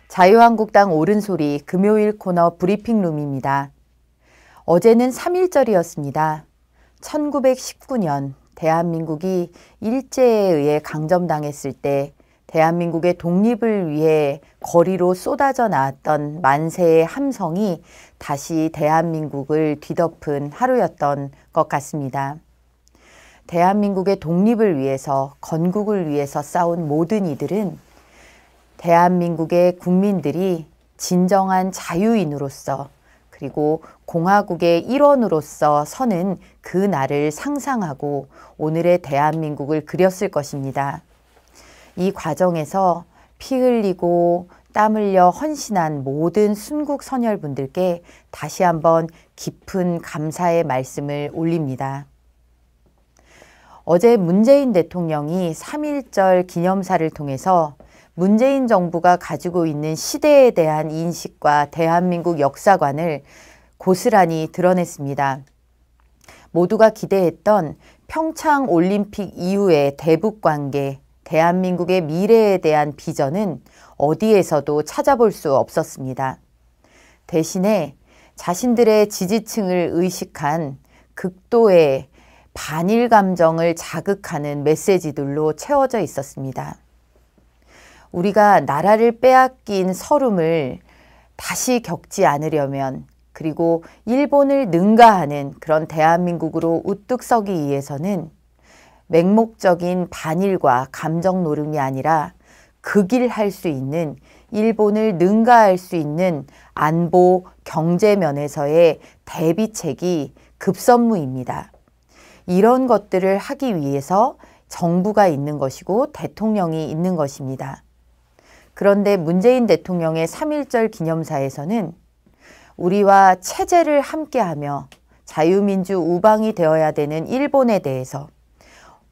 자유한국당 옳은소리 금요일 코너 브리핑룸입니다. 어제는 3.1절이었습니다. 1919년 대한민국이 일제에 의해 강점당했을 때 대한민국의 독립을 위해 거리로 쏟아져 나왔던 만세의 함성이 다시 대한민국을 뒤덮은 하루였던 것 같습니다. 대한민국의 독립을 위해서, 건국을 위해서 싸운 모든 이들은 대한민국의 국민들이 진정한 자유인으로서 그리고 공화국의 일원으로서 서는 그 날을 상상하고 오늘의 대한민국을 그렸을 것입니다. 이 과정에서 피 흘리고 땀 흘려 헌신한 모든 순국 선열분들께 다시 한번 깊은 감사의 말씀을 올립니다. 어제 문재인 대통령이 3.1절 기념사를 통해서 문재인 정부가 가지고 있는 시대에 대한 인식과 대한민국 역사관을 고스란히 드러냈습니다. 모두가 기대했던 평창 올림픽 이후의 대북관계, 대한민국의 미래에 대한 비전은 어디에서도 찾아볼 수 없었습니다. 대신에 자신들의 지지층을 의식한 극도의 반일 감정을 자극하는 메시지들로 채워져 있었습니다. 우리가 나라를 빼앗긴 서름을 다시 겪지 않으려면, 그리고 일본을 능가하는 그런 대한민국으로 우뚝 서기 위해서는 맹목적인 반일과 감정 노름이 아니라 극일할 수 있는, 일본을 능가할 수 있는 안보, 경제 면에서의 대비책이 급선무입니다. 이런 것들을 하기 위해서 정부가 있는 것이고 대통령이 있는 것입니다. 그런데 문재인 대통령의 3.1절 기념사에서는 우리와 체제를 함께하며 자유민주 우방이 되어야 되는 일본에 대해서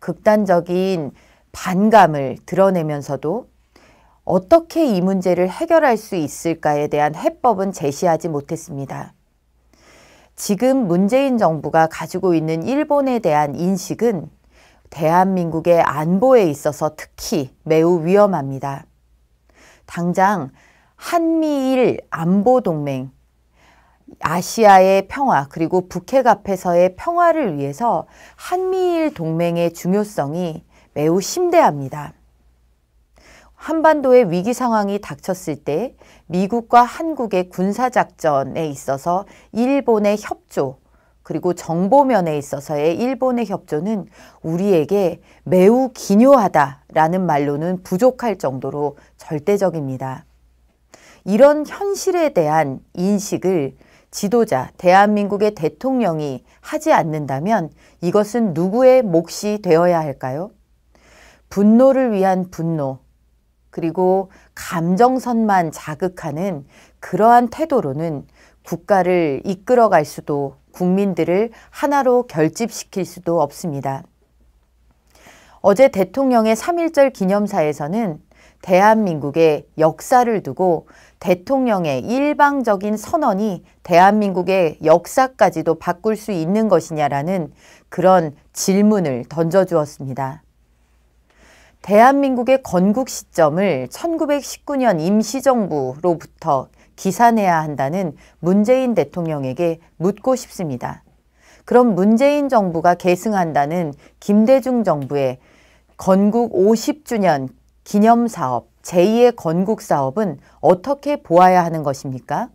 극단적인 반감을 드러내면서도 어떻게 이 문제를 해결할 수 있을까에 대한 해법은 제시하지 못했습니다. 지금 문재인 정부가 가지고 있는 일본에 대한 인식은 대한민국의 안보에 있어서 특히 매우 위험합니다. 당장 한미일 안보동맹, 아시아의 평화 그리고 북핵 앞에서의 평화를 위해서 한미일 동맹의 중요성이 매우 심대합니다. 한반도의 위기 상황이 닥쳤을 때 미국과 한국의 군사작전에 있어서 일본의 협조, 그리고 정보면에 있어서의 일본의 협조는 우리에게 매우 기묘하다라는 말로는 부족할 정도로 절대적입니다. 이런 현실에 대한 인식을 지도자, 대한민국의 대통령이 하지 않는다면 이것은 누구의 몫이 되어야 할까요? 분노를 위한 분노, 그리고 감정선만 자극하는 그러한 태도로는 국가를 이끌어갈 수도, 국민들을 하나로 결집시킬 수도 없습니다. 어제 대통령의 3.1절 기념사에서는 대한민국의 역사를 두고 대통령의 일방적인 선언이 대한민국의 역사까지도 바꿀 수 있는 것이냐라는 그런 질문을 던져주었습니다. 대한민국의 건국 시점을 1919년 임시정부로부터 기산해야 한다는 문재인 대통령에게 묻고 싶습니다. 그럼 문재인 정부가 계승한다는 김대중 정부의 건국 50주년 기념사업, 제2의 건국사업은 어떻게 보아야 하는 것입니까?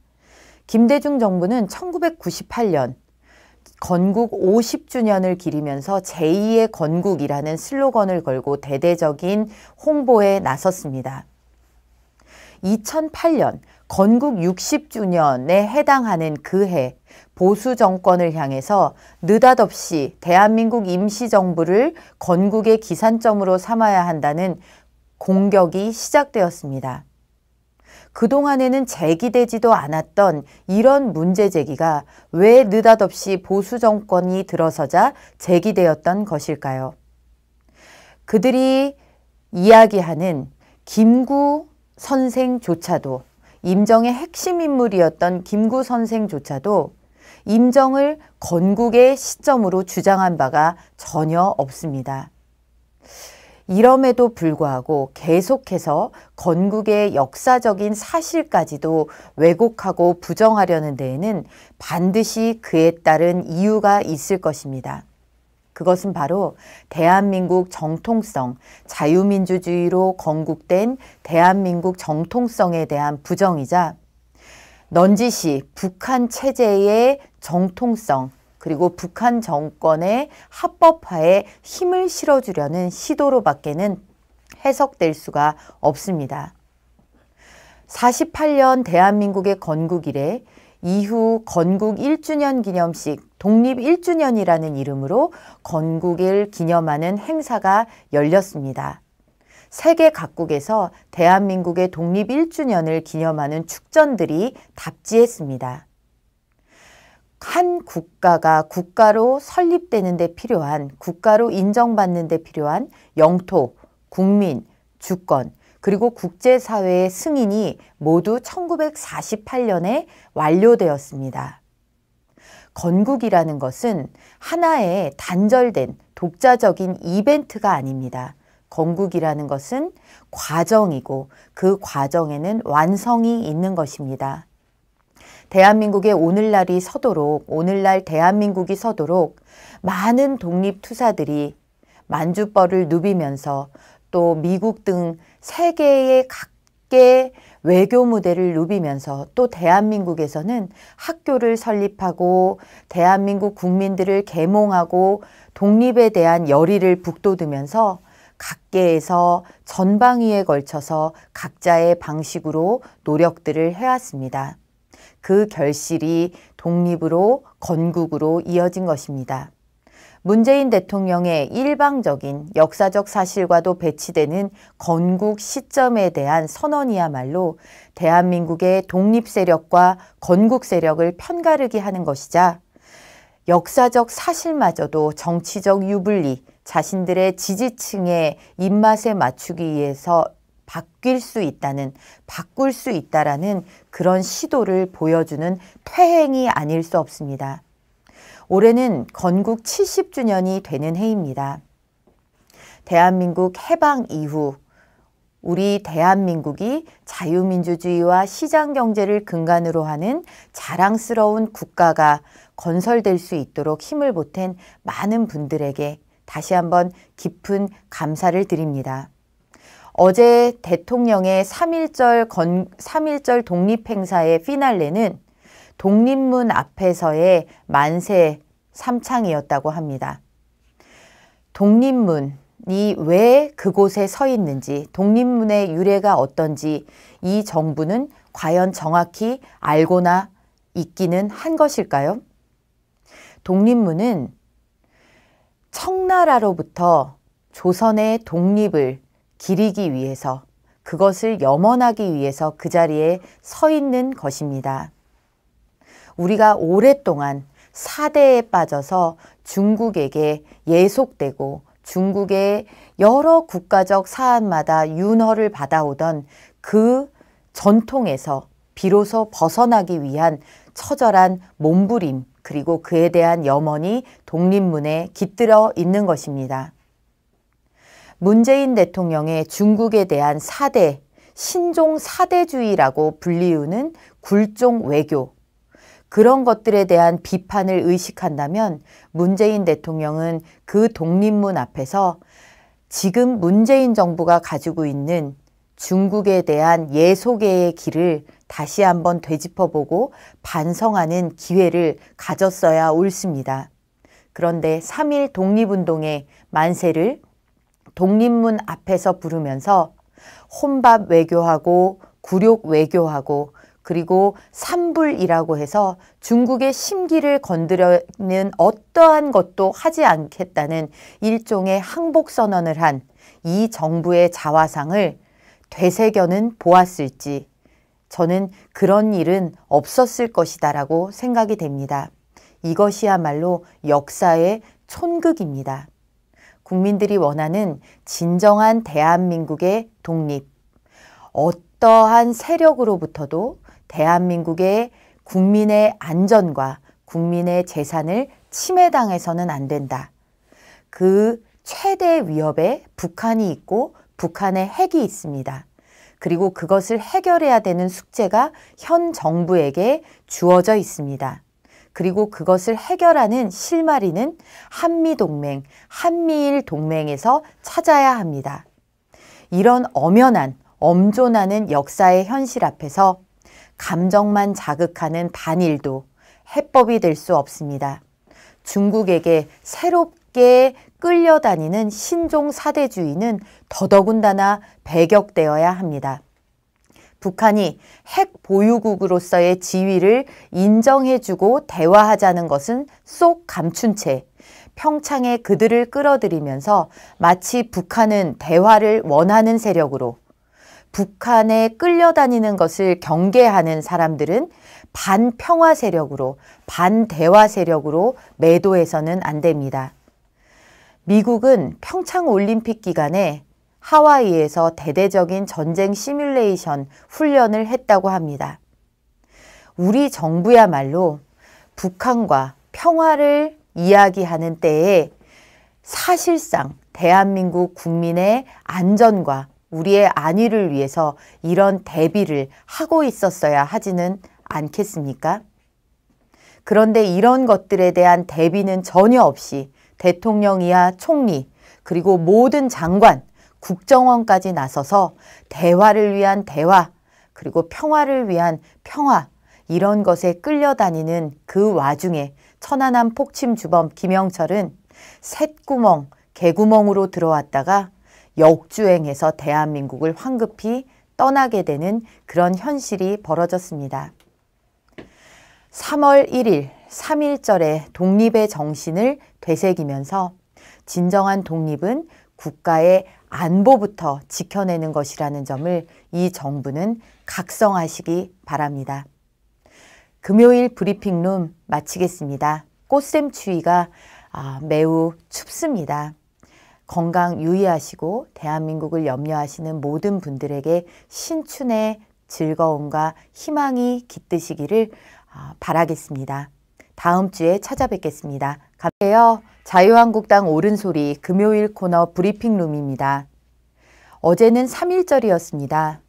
김대중 정부는 1998년 건국 50주년을 기리면서 제2의 건국이라는 슬로건을 걸고 대대적인 홍보에 나섰습니다. 2008년 건국 60주년에 해당하는 그 해 보수 정권을 향해서 느닷없이 대한민국 임시정부를 건국의 기산점으로 삼아야 한다는 공격이 시작되었습니다. 그동안에는 제기되지도 않았던 이런 문제 제기가 왜 느닷없이 보수 정권이 들어서자 제기되었던 것일까요? 그들이 이야기하는 김구 선생조차도, 임정의 핵심 인물이었던 김구 선생조차도 임정을 건국의 시점으로 주장한 바가 전혀 없습니다. 이럼에도 불구하고 계속해서 건국의 역사적인 사실까지도 왜곡하고 부정하려는 데에는 반드시 그에 따른 이유가 있을 것입니다. 그것은 바로 대한민국 정통성, 자유민주주의로 건국된 대한민국 정통성에 대한 부정이자 넌지시 북한 체제의 정통성, 그리고 북한 정권의 합법화에 힘을 실어주려는 시도로밖에는 해석될 수가 없습니다. 48년 대한민국의 건국 이래 이후 건국 1주년 기념식 독립 1주년이라는 이름으로 건국을 기념하는 행사가 열렸습니다. 세계 각국에서 대한민국의 독립 1주년을 기념하는 축전들이 답지했습니다. 한 국가가 국가로 설립되는 데 필요한, 국가로 인정받는 데 필요한 영토, 국민, 주권, 그리고 국제사회의 승인이 모두 1948년에 완료되었습니다. 건국이라는 것은 하나의 단절된 독자적인 이벤트가 아닙니다. 건국이라는 것은 과정이고 그 과정에는 완성이 있는 것입니다. 대한민국의 오늘날이 서도록, 오늘날 대한민국이 서도록 많은 독립투사들이 만주벌을 누비면서 또 미국 등 세계의 각계 외교 무대를 누비면서 또 대한민국에서는 학교를 설립하고 대한민국 국민들을 계몽하고 독립에 대한 열의를 북돋으면서 각계에서 전방위에 걸쳐서 각자의 방식으로 노력들을 해왔습니다. 그 결실이 독립으로 건국으로 이어진 것입니다. 문재인 대통령의 일방적인 역사적 사실과도 배치되는 건국 시점에 대한 선언이야말로 대한민국의 독립 세력과 건국 세력을 편가르기 하는 것이자 역사적 사실마저도 정치적 유불리, 자신들의 지지층의 입맛에 맞추기 위해서 바뀔 수 있다는, 바꿀 수 있다라는 그런 시도를 보여주는 퇴행이 아닐 수 없습니다. 올해는 건국 70주년이 되는 해입니다. 대한민국 해방 이후 우리 대한민국이 자유민주주의와 시장경제를 근간으로 하는 자랑스러운 국가가 건설될 수 있도록 힘을 보탠 많은 분들에게 다시 한번 깊은 감사를 드립니다. 어제 대통령의 3.1절 독립행사의 피날레는 독립문 앞에서의 만세 삼창이었다고 합니다. 독립문이 왜 그곳에 서 있는지, 독립문의 유래가 어떤지 이 정부는 과연 정확히 알고나 있기는 한 것일까요? 독립문은 청나라로부터 조선의 독립을 기리기 위해서, 그것을 염원하기 위해서 그 자리에 서 있는 것입니다. 우리가 오랫동안 사대에 빠져서 중국에게 예속되고 중국의 여러 국가적 사안마다 윤허를 받아오던 그 전통에서 비로소 벗어나기 위한 처절한 몸부림, 그리고 그에 대한 염원이 독립문에 깃들어 있는 것입니다. 문재인 대통령의 중국에 대한 사대, 신종 사대주의라고 불리우는 굴종 외교, 그런 것들에 대한 비판을 의식한다면 문재인 대통령은 그 독립문 앞에서 지금 문재인 정부가 가지고 있는 중국에 대한 예속의 길을 다시 한번 되짚어보고 반성하는 기회를 가졌어야 옳습니다. 그런데 3.1 독립운동의 만세를 독립문 앞에서 부르면서 혼밥 외교하고 굴욕 외교하고 그리고 삼불이라고 해서 중국의 심기를 건드리는 어떠한 것도 하지 않겠다는 일종의 항복선언을 한 이 정부의 자화상을 되새겨는 보았을지 저는 그런 일은 없었을 것이다라고 생각이 됩니다. 이것이야말로 역사의 촌극입니다. 국민들이 원하는 진정한 대한민국의 독립, 어떠한 세력으로부터도 대한민국의 국민의 안전과 국민의 재산을 침해당해서는 안 된다. 그 최대 위협에 북한이 있고 북한의 핵이 있습니다. 그리고 그것을 해결해야 되는 숙제가 현 정부에게 주어져 있습니다. 그리고 그것을 해결하는 실마리는 한미동맹, 한미일 동맹에서 찾아야 합니다. 이런 엄연한, 엄존하는 역사의 현실 앞에서 감정만 자극하는 반일도 해법이 될 수 없습니다. 중국에게 새롭게 끌려다니는 신종 사대주의는 더더군다나 배격되어야 합니다. 북한이 핵 보유국으로서의 지위를 인정해주고 대화하자는 것은 쏙 감춘 채 평창에 그들을 끌어들이면서 마치 북한은 대화를 원하는 세력으로, 북한에 끌려다니는 것을 경계하는 사람들은 반평화 세력으로, 반대화 세력으로 매도해서는 안 됩니다. 미국은 평창올림픽 기간에 하와이에서 대대적인 전쟁 시뮬레이션 훈련을 했다고 합니다. 우리 정부야말로 북한과 평화를 이야기하는 때에 사실상 대한민국 국민의 안전과 우리의 안위를 위해서 이런 대비를 하고 있었어야 하지는 않겠습니까? 그런데 이런 것들에 대한 대비는 전혀 없이 대통령 이하 총리, 그리고 모든 장관, 국정원까지 나서서 대화를 위한 대화, 그리고 평화를 위한 평화, 이런 것에 끌려다니는 그 와중에 천안함 폭침 주범 김영철은 쇳구멍, 개구멍으로 들어왔다가 역주행해서 대한민국을 황급히 떠나게 되는 그런 현실이 벌어졌습니다. 3월 1일 3.1절의 독립의 정신을 되새기면서 진정한 독립은 국가의 안보부터 지켜내는 것이라는 점을 이 정부는 각성하시기 바랍니다. 금요일 브리핑룸 마치겠습니다. 꽃샘추위가 매우 춥습니다. 건강 유의하시고 대한민국을 염려하시는 모든 분들에게 신춘의 즐거움과 희망이 깃드시기를 바라겠습니다. 다음 주에 찾아뵙겠습니다. 감사해요. 자유한국당 옳은소리 금요일 코너 브리핑룸입니다. 어제는 3.1절이었습니다.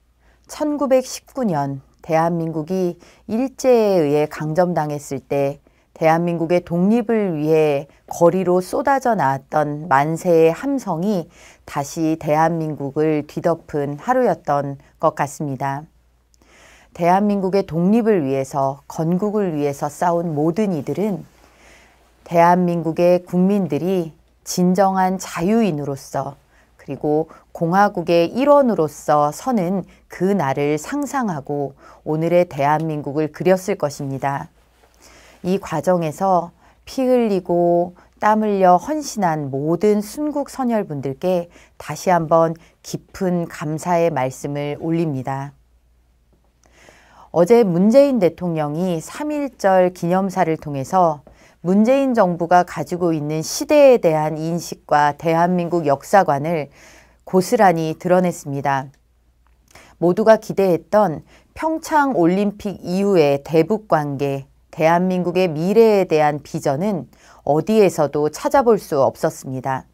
1919년 대한민국이 일제에 의해 강점당했을 때 대한민국의 독립을 위해 거리로 쏟아져 나왔던 만세의 함성이 다시 대한민국을 뒤덮은 하루였던 것 같습니다. 대한민국의 독립을 위해서, 건국을 위해서 싸운 모든 이들은 대한민국의 국민들이 진정한 자유인으로서 그리고 공화국의 일원으로서 서는 그 날을 상상하고 오늘의 대한민국을 그렸을 것입니다. 이 과정에서 피 흘리고 땀 흘려 헌신한 모든 순국 선열분들께 다시 한번 깊은 감사의 말씀을 올립니다. 어제 문재인 대통령이 3.1절 기념사를 통해서 문재인 정부가 가지고 있는 시대에 대한 인식과 대한민국 역사관을 고스란히 드러냈습니다. 모두가 기대했던 평창올림픽 이후의 대북관계, 대한민국의 미래에 대한 비전은 어디에서도 찾아볼 수 없었습니다.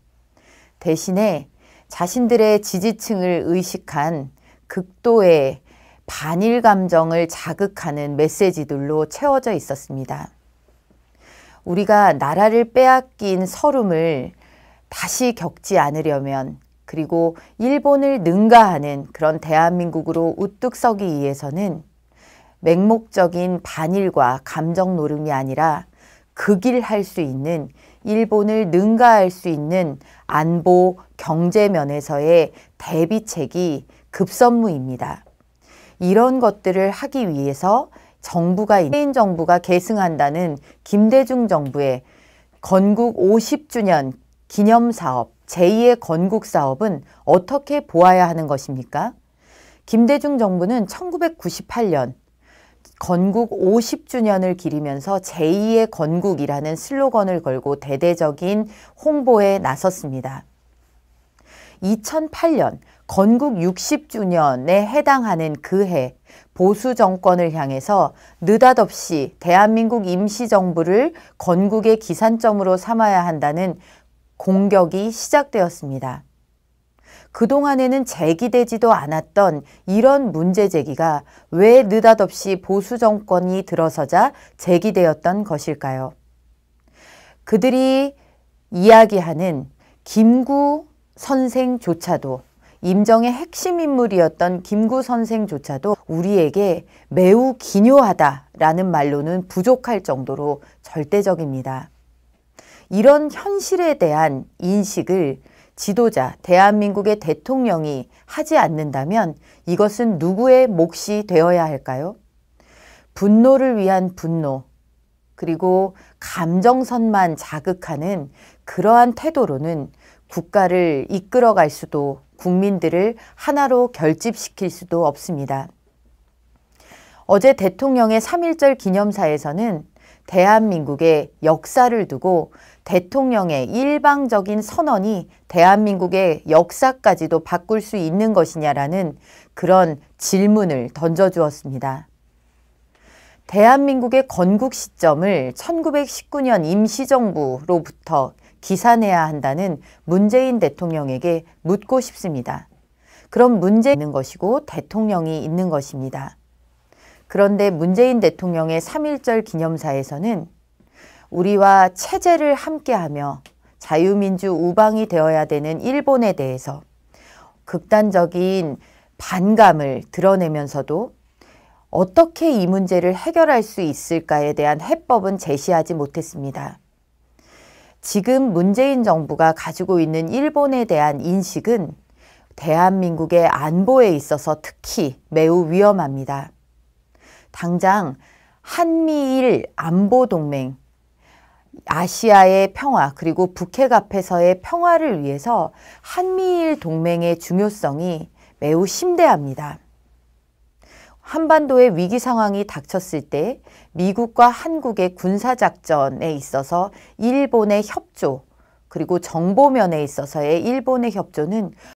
대신에 자신들의 지지층을 의식한 극도의 반일 감정을 자극하는 메시지들로 채워져 있었습니다. 우리가 나라를 빼앗긴 서름을 다시 겪지 않으려면, 그리고 일본을 능가하는 그런 대한민국으로 우뚝 서기 위해서는 맹목적인 반일과 감정 노름이 아니라 극일할 수 있는, 일본을 능가할 수 있는 안보, 경제 면에서의 대비책이 급선무입니다. 이런 것들을 하기 위해서 문재인 정부가 계승한다는 김대중 정부의 건국 50주년 기념사업, 제2의 건국사업은 어떻게 보아야 하는 것입니까? 김대중 정부는 1998년 건국 50주년을 기리면서 제2의 건국이라는 슬로건을 걸고 대대적인 홍보에 나섰습니다. 2008년 건국 60주년에 해당하는 그 해 보수 정권을 향해서 느닷없이 대한민국 임시정부를 건국의 기산점으로 삼아야 한다는 공격이 시작되었습니다. 그동안에는 제기되지도 않았던 이런 문제 제기가 왜 느닷없이 보수 정권이 들어서자 제기되었던 것일까요? 그들이 이야기하는 김구 선생조차도, 임정의 핵심 인물이었던 김구 선생조차도 우리에게 매우 기묘하다라는 말로는 부족할 정도로 절대적입니다. 이런 현실에 대한 인식을 지도자, 대한민국의 대통령이 하지 않는다면 이것은 누구의 몫이 되어야 할까요? 분노를 위한 분노, 그리고 감정선만 자극하는 그러한 태도로는 국가를 이끌어갈 수도, 국민들을 하나로 결집시킬 수도 없습니다. 어제 대통령의 3.1절 기념사에서는 대한민국의 역사를 두고 대통령의 일방적인 선언이 대한민국의 역사까지도 바꿀 수 있는 것이냐라는 그런 질문을 던져주었습니다. 대한민국의 건국 시점을 1919년 임시정부로부터 기산해야 한다는 문재인 대통령에게 묻고 싶습니다. 그럼 문제 있는 것이고 대통령이 있는 것입니다. 그런데 문재인 대통령의 3.1절 기념사에서는 우리와 체제를 함께하며 자유민주 우방이 되어야 되는 일본에 대해서 극단적인 반감을 드러내면서도 어떻게 이 문제를 해결할 수 있을까에 대한 해법은 제시하지 못했습니다. 지금 문재인 정부가 가지고 있는 일본에 대한 인식은 대한민국의 안보에 있어서 특히 매우 위험합니다. 당장 한미일 안보동맹, 아시아의 평화 그리고 북핵 앞에서의 평화를 위해서 한미일 동맹의 중요성이 매우 심대합니다. 한반도의 위기 상황이 닥쳤을 때 미국과 한국의 군사작전에 있어서 일본의 협조, 그리고 정보면에 있어서의 일본의 협조는